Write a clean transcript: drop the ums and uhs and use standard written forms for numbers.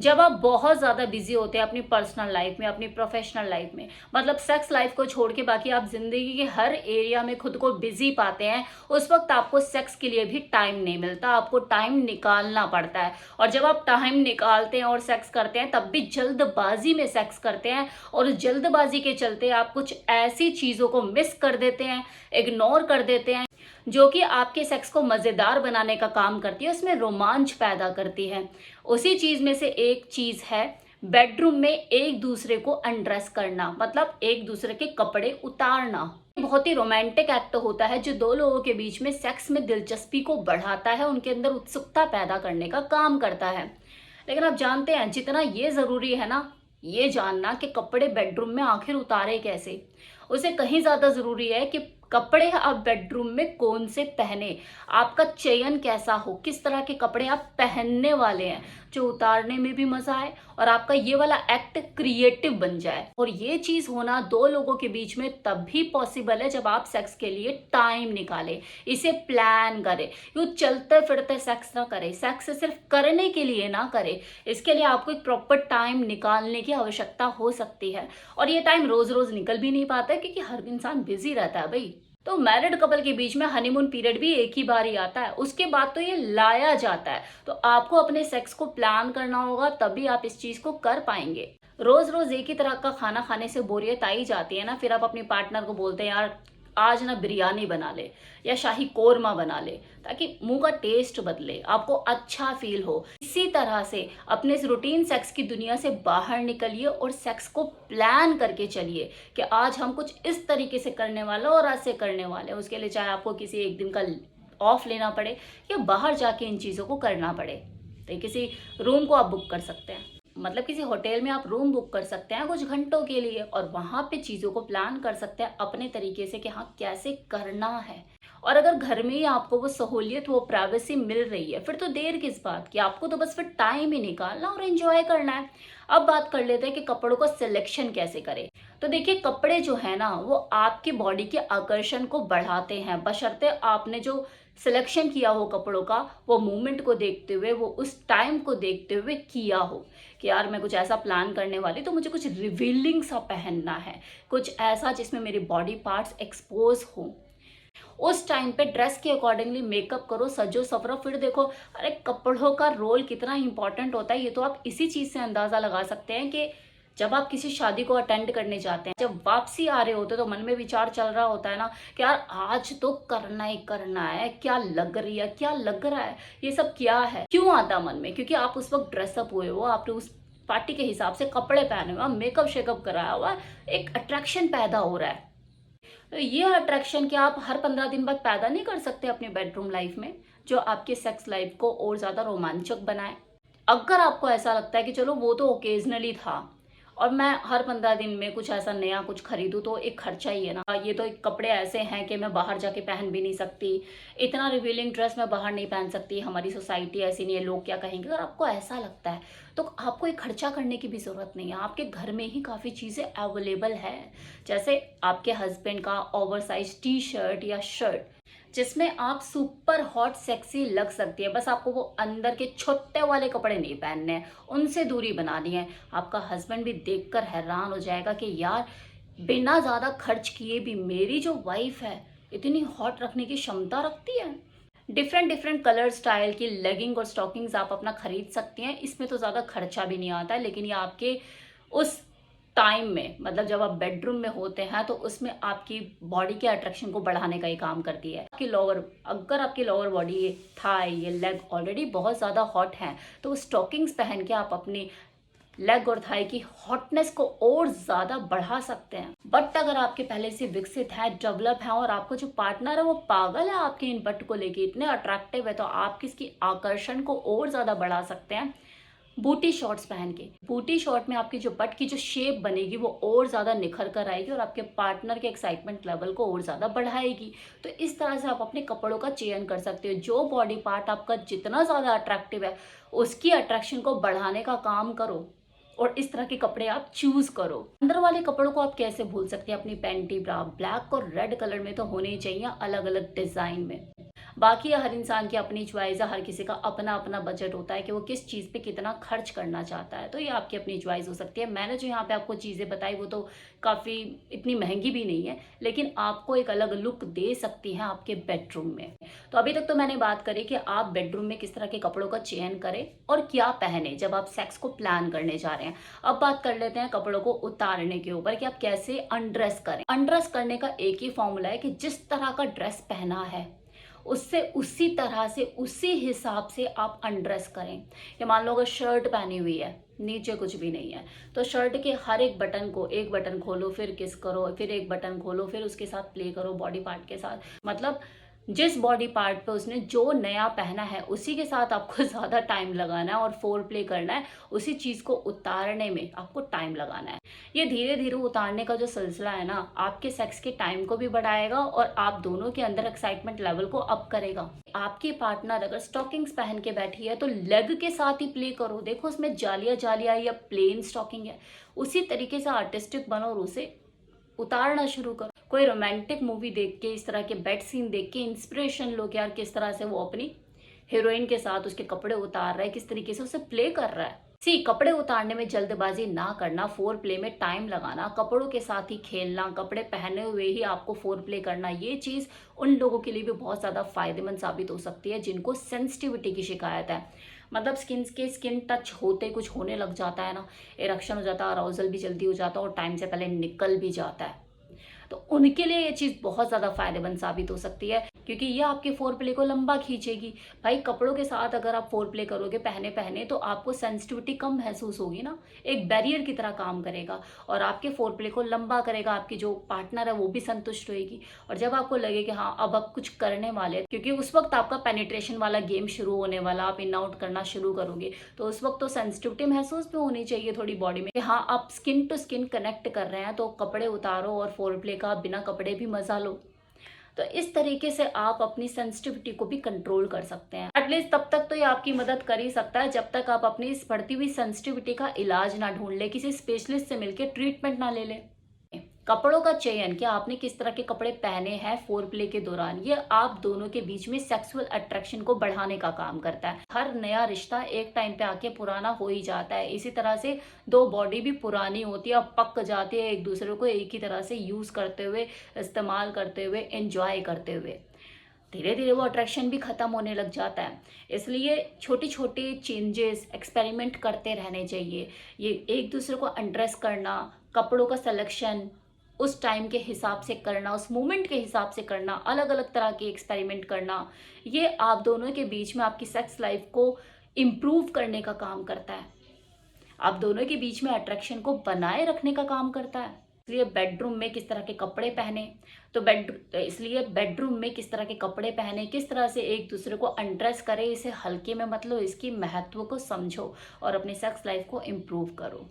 जब आप बहुत ज़्यादा बिजी होते हैं अपनी पर्सनल लाइफ में, अपनी प्रोफेशनल लाइफ में, मतलब सेक्स लाइफ को छोड़ के बाकी आप ज़िंदगी के हर एरिया में खुद को बिजी पाते हैं, उस वक्त आपको सेक्स के लिए भी टाइम नहीं मिलता, आपको टाइम निकालना पड़ता है। और जब आप टाइम निकालते हैं और सेक्स करते हैं तब भी जल्दबाजी में सेक्स करते हैं, और उस जल्दबाजी के चलते आप कुछ ऐसी चीज़ों को मिस कर देते हैं, इग्नोर कर देते हैं जो कि आपके सेक्स को मज़ेदार बनाने का काम करती है, उसमें रोमांच पैदा करती है। उसी चीज़ में से एक चीज़ है बेडरूम में एक दूसरे को अनड्रेस करना, मतलब एक दूसरे के कपड़े उतारना। बहुत ही रोमांटिक एक्ट होता है जो दो लोगों के बीच में सेक्स में दिलचस्पी को बढ़ाता है, उनके अंदर उत्सुकता पैदा करने का काम करता है। लेकिन आप जानते हैं जितना ये ज़रूरी है ना ये जानना कि कपड़े बेडरूम में आखिर उतारे कैसे, उसे कहीं ज़्यादा ज़रूरी है कि कपड़े आप बेडरूम में कौन से पहने, आपका चयन कैसा हो, किस तरह के कपड़े आप पहनने वाले हैं जो उतारने में भी मजा आए और आपका ये वाला एक्ट क्रिएटिव बन जाए। और ये चीज होना दो लोगों के बीच में तब भी पॉसिबल है जब आप सेक्स के लिए टाइम निकालें, इसे प्लान करें। यूं चलते फिरते सेक्स ना करें, सेक्स सिर्फ करने के लिए ना करें, इसके लिए आपको एक प्रॉपर टाइम निकालने की आवश्यकता हो सकती है। और ये टाइम रोज रोज निकल भी नहीं पाता है क्योंकि हर इंसान बिजी रहता है भाई। तो मैरिड कपल के बीच में हनीमून पीरियड भी एक ही बार ही आता है, उसके बाद तो ये लाया जाता है। तो आपको अपने सेक्स को प्लान करना होगा, तभी आप इस चीज को कर पाएंगे। रोज रोज एक ही तरह का खाना खाने से बोरियत आई जाती है ना, फिर आप अपने पार्टनर को बोलते हैं यार आज ना बिरयानी बना ले या शाही कोरमा बना ले, ताकि मुंह का टेस्ट बदले, आपको अच्छा फील हो। इसी तरह से अपने इस रूटीन सेक्स की दुनिया से बाहर निकलिए और सेक्स को प्लान करके चलिए कि आज हम कुछ इस तरीके से करने वाले और ऐसे करने वाले हैं। उसके लिए चाहे आपको किसी एक दिन का ऑफ लेना पड़े या बाहर जाके इन चीज़ों को करना पड़े, तो किसी रूम को आप बुक कर सकते हैं, मतलब किसी होटल में आप रूम बुक कर सकते हैं कुछ घंटों के लिए, और वहां पे चीज़ों को प्लान कर सकते हैं अपने तरीके से कि हाँ कैसे करना है। और अगर घर में ही आपको वो सहूलियत, वो प्राइवेसी मिल रही है, फिर तो देर किस बात की, आपको तो बस फिर टाइम ही निकालना और एंजॉय करना है। अब बात कर लेते हैं कि कपड़ों का सिलेक्शन कैसे करें। तो देखिए कपड़े जो है ना वो आपकी बॉडी के आकर्षण को बढ़ाते हैं, बशर्ते आपने जो सिलेक्शन किया हो कपड़ों का वो मूवमेंट को देखते हुए, वो उस टाइम को देखते हुए किया हो कि यार मैं कुछ ऐसा प्लान करने वाली तो मुझे कुछ रिवीलिंग सा पहनना है, कुछ ऐसा जिसमें मेरी बॉडी पार्ट्स एक्सपोज हो। उस टाइम पे ड्रेस के अकॉर्डिंगली मेकअप करो, सजो सवरो, फिर देखो अरे कपड़ों का रोल कितना इंपॉर्टेंट होता है। ये तो आप इसी चीज से अंदाजा लगा सकते हैं कि जब आप किसी शादी को अटेंड करने जाते हैं, जब वापसी आ रहे होते हैं तो मन में विचार चल रहा होता है ना कि यार आज तो करना ही करना है, क्या लग रही है, क्या लग रहा है, ये सब क्या है। क्यों आता मन में? क्योंकि आप उस वक्त ड्रेसअप हुए हो, आपने उस पार्टी के हिसाब से कपड़े पहने हुए, मेकअप शेकअप कराया हुआ, एक अट्रैक्शन पैदा हो रहा है। तो ये अट्रैक्शन क्या आप हर 15 दिन बाद पैदा नहीं कर सकते अपने बेडरूम लाइफ में, जो आपके सेक्स लाइफ को और ज्यादा रोमांचक बनाए? अगर आपको ऐसा लगता है कि चलो वो तो ओकेजनली था और मैं हर 15 दिन में कुछ ऐसा नया कुछ खरीदूं तो एक खर्चा ही है ना, ये तो एक कपड़े ऐसे हैं कि मैं बाहर जाके पहन भी नहीं सकती, इतना रिवीलिंग ड्रेस मैं बाहर नहीं पहन सकती, हमारी सोसाइटी ऐसी नहीं है, लोग क्या कहेंगे। अगर आपको ऐसा लगता है तो आपको एक खर्चा करने की भी जरूरत नहीं है, आपके घर में ही काफ़ी चीज़ें अवेलेबल है। जैसे आपके हस्बैंड का ओवर साइज टी शर्ट या शर्ट जिसमें आप सुपर हॉट सेक्सी लग सकती है, बस आपको वो अंदर के छोटे वाले कपड़े नहीं पहनने हैं, उनसे दूरी बनानी है। आपका हस्बैंड भी देखकर हैरान हो जाएगा कि यार बिना ज़्यादा खर्च किए भी मेरी जो वाइफ है इतनी हॉट रखने की क्षमता रखती है। डिफरेंट डिफरेंट कलर स्टाइल की लेगिंग और स्टॉकिंग्स आप अपना खरीद सकती हैं, इसमें तो ज़्यादा खर्चा भी नहीं आता है, लेकिन ये आपके उस टाइम में, मतलब जब आप बेडरूम में होते हैं तो उसमें आपकी बॉडी के अट्रैक्शन को बढ़ाने का ही काम करती है। आपकी लोअर, अगर आपकी लोअर बॉडी, ये थाई, ये लेग ऑलरेडी बहुत ज़्यादा हॉट है तो स्टॉकिंग्स पहन के आप अपनी लेग और थाई की हॉटनेस को और ज़्यादा बढ़ा सकते हैं। बट अगर आपके पहले से विकसित है, डेवलप है और आपका जो पार्टनर है वो पागल है आपके इन बट को लेके, इतने अट्रैक्टिव है, तो आप किसकी आकर्षण को और ज़्यादा बढ़ा सकते हैं बूटी शॉर्ट्स पहन के। बूटी शॉर्ट में आपकी जो बट की जो शेप बनेगी वो और ज़्यादा निखर कर आएगी और आपके पार्टनर के एक्साइटमेंट लेवल को और ज़्यादा बढ़ाएगी। तो इस तरह से आप अपने कपड़ों का चयन कर सकते हो, जो बॉडी पार्ट आपका जितना ज़्यादा अट्रैक्टिव है उसकी अट्रैक्शन को बढ़ाने का काम करो और इस तरह के कपड़े आप चूज करो। अंदर वाले कपड़ों को आप कैसे भूल सकते हैं? अपनी पैंटी ब्रा ब्लैक और रेड कलर में तो होने ही चाहिए, अलग अलग डिजाइन में। बाकी हर इंसान की अपनी चॉइस है, हर किसी का अपना अपना बजट होता है कि वो किस चीज़ पे कितना खर्च करना चाहता है, तो ये आपकी अपनी चॉइस हो सकती है। मैंने जो यहाँ पे आपको चीज़ें बताई वो तो काफ़ी इतनी महंगी भी नहीं है, लेकिन आपको एक अलग लुक दे सकती हैं आपके बेडरूम में। तो अभी तक तो मैंने बात करी कि आप बेडरूम में किस तरह के कपड़ों का चयन करें और क्या पहने जब आप सेक्स को प्लान करने जा रहे हैं। अब बात कर लेते हैं कपड़ों को उतारने के ऊपर कि आप कैसे अनड्रेस करें। अनड्रेस करने का एक ही फॉर्मूला है कि जिस तरह का ड्रेस पहना है उससे उसी तरह से उसी हिसाब से आप अनड्रेस करें। कि मान लो अगर शर्ट पहनी हुई है, नीचे कुछ भी नहीं है, तो शर्ट के हर एक बटन को, एक बटन खोलो फिर किस करो, फिर एक बटन खोलो फिर उसके साथ प्ले करो बॉडी पार्ट के साथ। मतलब जिस बॉडी पार्ट पे उसने जो नया पहना है उसी के साथ आपको ज़्यादा टाइम लगाना है और फोर प्ले करना है, उसी चीज़ को उतारने में आपको टाइम लगाना है। ये धीरे धीरे उतारने का जो सिलसिला है ना, आपके सेक्स के टाइम को भी बढ़ाएगा और आप दोनों के अंदर एक्साइटमेंट लेवल को अप करेगा। आपकी पार्टनर अगर स्टॉकिंग्स पहन के बैठी है तो लेग के साथ ही प्ले करो। देखो उसमें जालिया जालिया या प्लेन स्टॉकिंग है, उसी तरीके से आर्टिस्टिक बनो और उसे उतारना शुरू करो। कोई रोमांटिक मूवी देख के, इस तरह के बेड सीन देख के इंस्पिरेशन लो कि यार किस तरह से वो अपनी हीरोइन के साथ उसके कपड़े उतार रहा है, किस तरीके से उसे प्ले कर रहा है। कपड़े उतारने में जल्दबाजी ना करना, फोर प्ले में टाइम लगाना, कपड़ों के साथ ही खेलना, कपड़े पहने हुए ही आपको फोर प्ले करना, ये चीज़ उन लोगों के लिए भी बहुत ज़्यादा फायदेमंद साबित हो सकती है जिनको सेंसिटिविटी की शिकायत है। मतलब स्किन टच होते कुछ होने लग जाता है ना, इरेक्शन हो जाता है, अराउजल भी जल्दी हो जाता है और टाइम से पहले निकल भी जाता है, तो उनके लिए ये चीज़ बहुत ज़्यादा फायदेमंद साबित हो सकती है क्योंकि ये आपके फोर प्ले को लंबा खींचेगी। भाई कपड़ों के साथ अगर आप फोर प्ले करोगे पहने पहने तो आपको सेंसिटिविटी कम महसूस होगी ना, एक बैरियर की तरह काम करेगा और आपके फोर प्ले को लंबा करेगा। आपकी जो पार्टनर है वो भी संतुष्ट होगी और जब आपको लगे कि हाँ अब आप कुछ करने वाले हैं, क्योंकि उस वक्त आपका पेनिट्रेशन वाला गेम शुरू होने वाला, आप इन आउट करना शुरू करोगे, तो उस वक्त तो सेंसिटिविटी महसूस भी होनी चाहिए थोड़ी बॉडी में कि हाँ आप स्किन टू स्किन कनेक्ट कर रहे हैं। तो कपड़े उतारो और फोर प्ले का बिना कपड़े भी मजा लो। तो इस तरीके से आप अपनी सेंसिटिविटी को भी कंट्रोल कर सकते हैं। एटलीस्ट तब तक तो ये आपकी मदद कर ही सकता है जब तक आप अपनी इस बढ़ती हुई सेंसिटिविटी का इलाज ना ढूंढ ले, किसी स्पेशलिस्ट से मिलकर ट्रीटमेंट ना ले ले। कपड़ों का चयन कि आपने किस तरह के कपड़े पहने हैं फोर प्ले के दौरान, ये आप दोनों के बीच में सेक्सुअल अट्रैक्शन को बढ़ाने का काम करता है। हर नया रिश्ता एक टाइम पे आके पुराना हो ही जाता है, इसी तरह से दो बॉडी भी पुरानी होती है और पक जाती है एक दूसरे को एक ही तरह से यूज करते हुए, इस्तेमाल करते हुए, एंजॉय करते हुए। धीरे धीरे वो अट्रैक्शन भी खत्म होने लग जाता है। इसलिए छोटे छोटे चेंजेस एक्सपेरिमेंट करते रहने चाहिए। ये एक दूसरे को अनड्रेस करना, कपड़ों का सिलेक्शन उस टाइम के हिसाब से करना, उस मोमेंट के हिसाब से करना, अलग अलग तरह के एक्सपेरिमेंट करना, ये आप दोनों के बीच में आपकी सेक्स लाइफ को इम्प्रूव करने का काम करता है, आप दोनों के बीच में अट्रैक्शन को बनाए रखने का काम करता है। इसलिए बेडरूम में किस तरह के कपड़े पहने, इसलिए बेडरूम में किस तरह के कपड़े पहने, किस तरह से एक दूसरे को अनड्रेस करे, इसे हल्के में मत लो, इसकी महत्व को समझो और अपनी सेक्स लाइफ को इम्प्रूव करो।